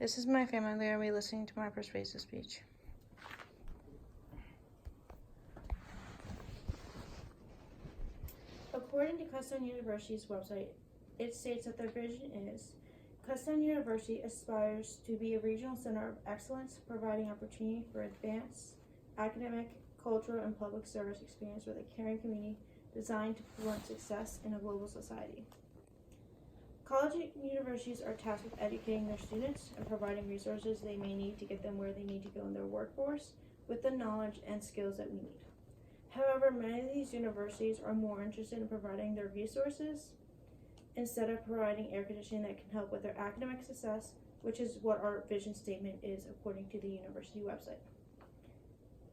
This is my family. They are listening to my persuasive speech. According to Kutztown University's website, it states that their vision is Kutztown University aspires to be a regional center of excellence, providing opportunity for advanced academic, cultural, and public service experience with a caring community designed to promote success in a global society. College and universities are tasked with educating their students and providing resources they may need to get them where they need to go in their workforce with the knowledge and skills that we need. However, many of these universities are more interested in providing their resources instead of providing air conditioning that can help with their academic success, which is what our vision statement is according to the university website.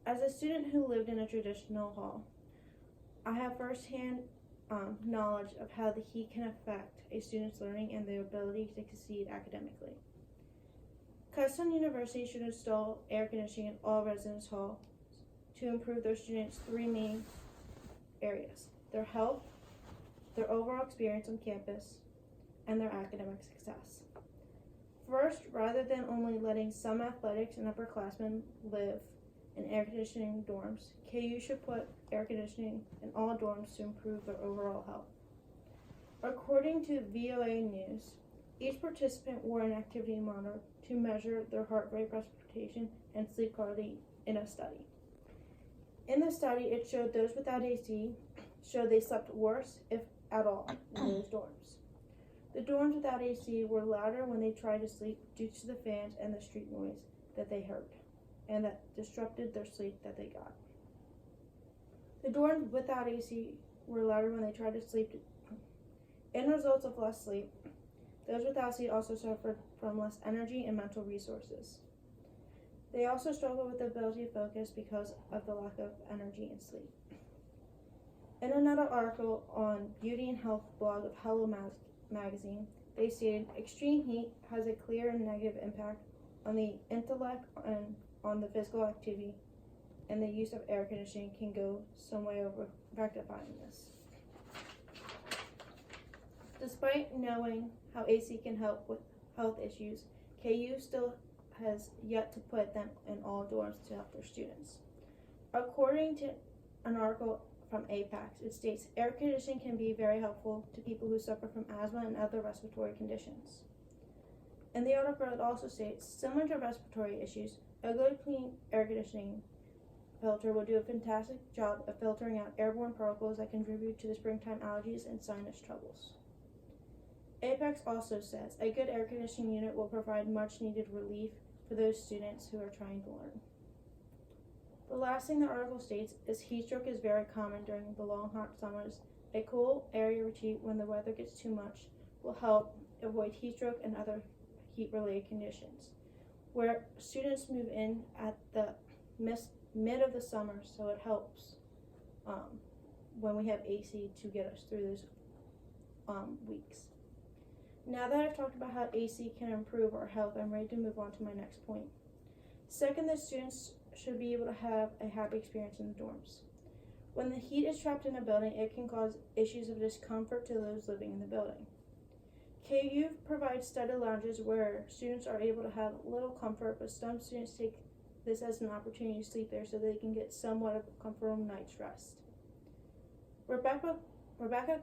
As a student who lived in a traditional hall, I have firsthand knowledge of how the heat can affect a student's learning and their ability to succeed academically. Kutztown University should install air conditioning in all residence halls to improve their students' three main areas: their health, their overall experience on campus, and their academic success. First, rather than only letting some athletics and upperclassmen live in air conditioning dorms, KU should put air conditioning in all dorms to improve their overall health. According to VOA News, each participant wore an activity monitor to measure their heart rate, respiration, and sleep quality in a study. In the study, it showed those without AC showed they slept worse, if at all, in those dorms. The dorms without AC were louder when they tried to sleep due to the fans and the street noise that they heard, and that disrupted their sleep that they got. The dorms without AC were louder when they tried to sleep. In results of less sleep, those without AC also suffered from less energy and mental resources. They also struggled with the ability to focus because of the lack of energy and sleep. In another article on Beauty and Health blog of Hello magazine, they stated extreme heat has a clear and negative impact on the intellect and on the physical activity, and the use of air conditioning can go some way over rectifying this. Despite knowing how AC can help with health issues, KU still has yet to put them in all dorms to help their students. According to an article from APACS, it states air conditioning can be very helpful to people who suffer from asthma and other respiratory conditions. In the article, it also states, similar to respiratory issues, a good clean air conditioning filter will do a fantastic job of filtering out airborne particles that contribute to the springtime allergies and sinus troubles. APEX also says a good air conditioning unit will provide much needed relief for those students who are trying to learn. The last thing the article states is heat stroke is very common during the long hot summers. A cool area retreat when the weather gets too much will help avoid heat stroke and other heat-related conditions, where students move in at the mid of the summer, so it helps when we have AC to get us through those weeks. Now that I've talked about how AC can improve our health, I'm ready to move on to my next point. Second, the students should be able to have a happy experience in the dorms. When the heat is trapped in a building, it can cause issues of discomfort to those living in the building. KU provides study lounges where students are able to have little comfort, but some students take this as an opportunity to sleep there so they can get somewhat of a comfortable night's rest. Rebecca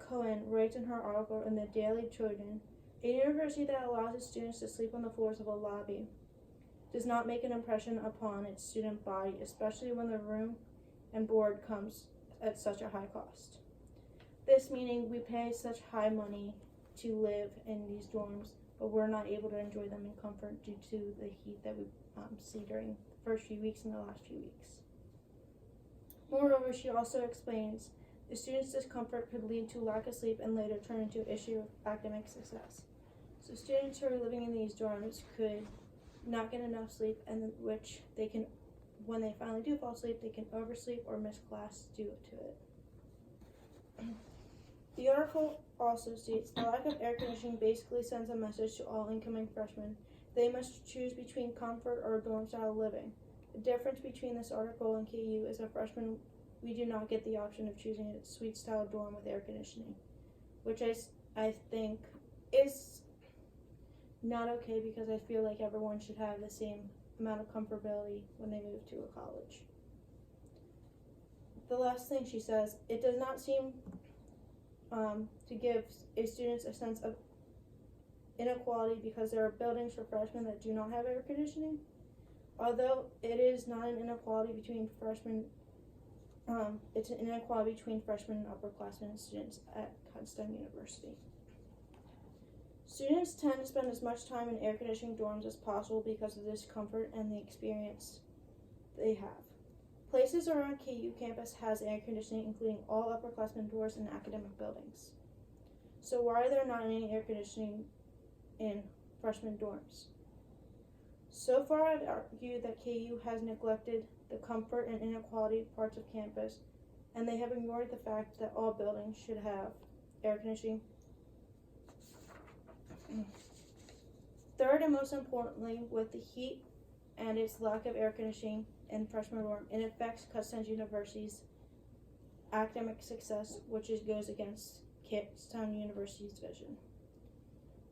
Cohen writes in her article in the Daily Trojan, a university that allows its students to sleep on the floors of a lobby does not make an impression upon its student body, especially when the room and board comes at such a high cost. This meaning we pay such high money to live in these dorms, but we're not able to enjoy them in comfort due to the heat that we see during the first few weeks and the last few weeks. Moreover, she also explains the students' discomfort could lead to lack of sleep and later turn into an issue of academic success. So students who are living in these dorms could not get enough sleep, and which they can, when they finally do fall asleep, they can oversleep or miss class due to it. The article also states the lack of air conditioning basically sends a message to all incoming freshmen. They must choose between comfort or dorm style living. The difference between this article and KU is a freshman, we do not get the option of choosing a suite style dorm with air conditioning, which I think is not okay because I feel like everyone should have the same amount of comfortability when they move to a college. The last thing she says, it does not seem to give students a sense of inequality because there are buildings for freshmen that do not have air conditioning. Although it is not an inequality between freshmen, it's an inequality between freshmen and upperclassmen students at Kutztown University. Students tend to spend as much time in air conditioning dorms as possible because of this comfort and the experience they have. Places around KU campus has air conditioning, including all upperclassmen doors and academic buildings. So why are there not any air conditioning in freshman dorms? So far, I've argued that KU has neglected the comfort and inequality parts of campus, and they have ignored the fact that all buildings should have air conditioning. Third, and most importantly, with the heat and its lack of air conditioning in freshman dorm, it affects Kutztown University's academic success, which goes against Kutztown University's vision.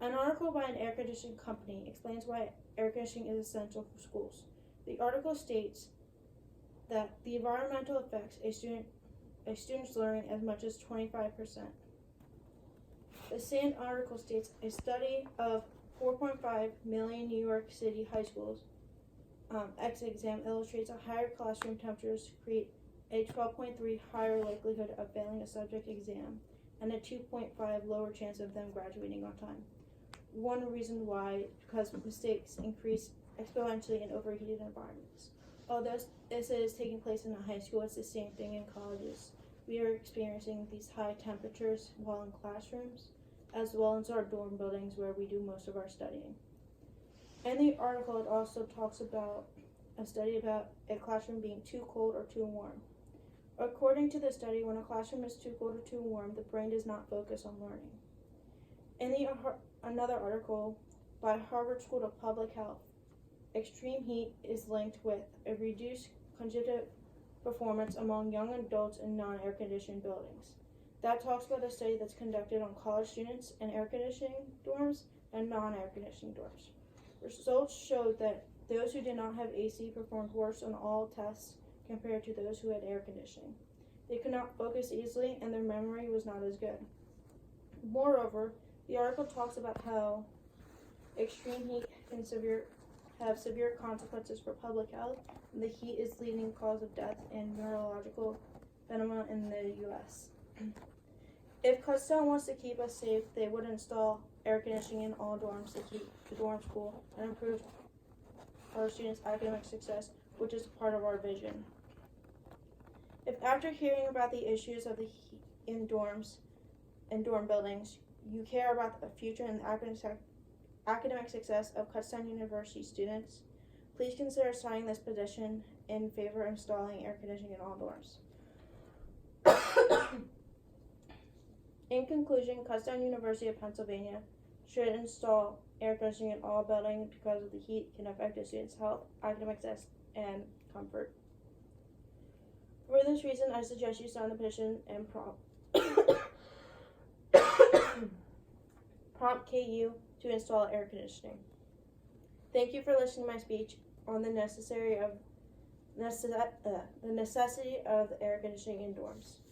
An article by an air conditioning company explains why air conditioning is essential for schools. The article states that the environmental affects a student's learning as much as 25%. The same article states a study of 4.5 million New York City high schools exit exam illustrates a higher classroom temperatures create a 12.3 higher likelihood of failing a subject exam and a 2.5 lower chance of them graduating on time. One reason why, because mistakes increase exponentially in overheated environments. Although this is taking place in a high school, it's the same thing in colleges. We are experiencing these high temperatures while in classrooms, as well as our dorm buildings where we do most of our studying. In the article, it also talks about a study about a classroom being too cold or too warm. According to the study, when a classroom is too cold or too warm, the brain does not focus on learning. In another article by Harvard School of Public Health, extreme heat is linked with a reduced cognitive performance among young adults in non-air conditioned buildings. That talks about a study that's conducted on college students in air conditioning dorms and non-air conditioning dorms. Results showed that those who did not have AC performed worse on all tests compared to those who had air conditioning. They could not focus easily and their memory was not as good. Moreover, the article talks about how extreme heat can have severe consequences for public health, and the heat is the leading cause of death and neurological phenomena in the U.S. If Kutztown wants to keep us safe, they would install air conditioning in all dorms to keep the dorm cool and improve our students' academic success, which is part of our vision. If after hearing about the issues of the heat in dorms and dorm buildings, you care about the future and the academic success of Kutztown University students, please consider signing this petition in favor of installing air conditioning in all dorms. In conclusion, Kutztown University of Pennsylvania should install air conditioning in all buildings because of the heat can affect a student's health, academic success, and comfort. For this reason, I suggest you sign the petition and prompt KU to install air conditioning. Thank you for listening to my speech on the necessity of air conditioning in dorms.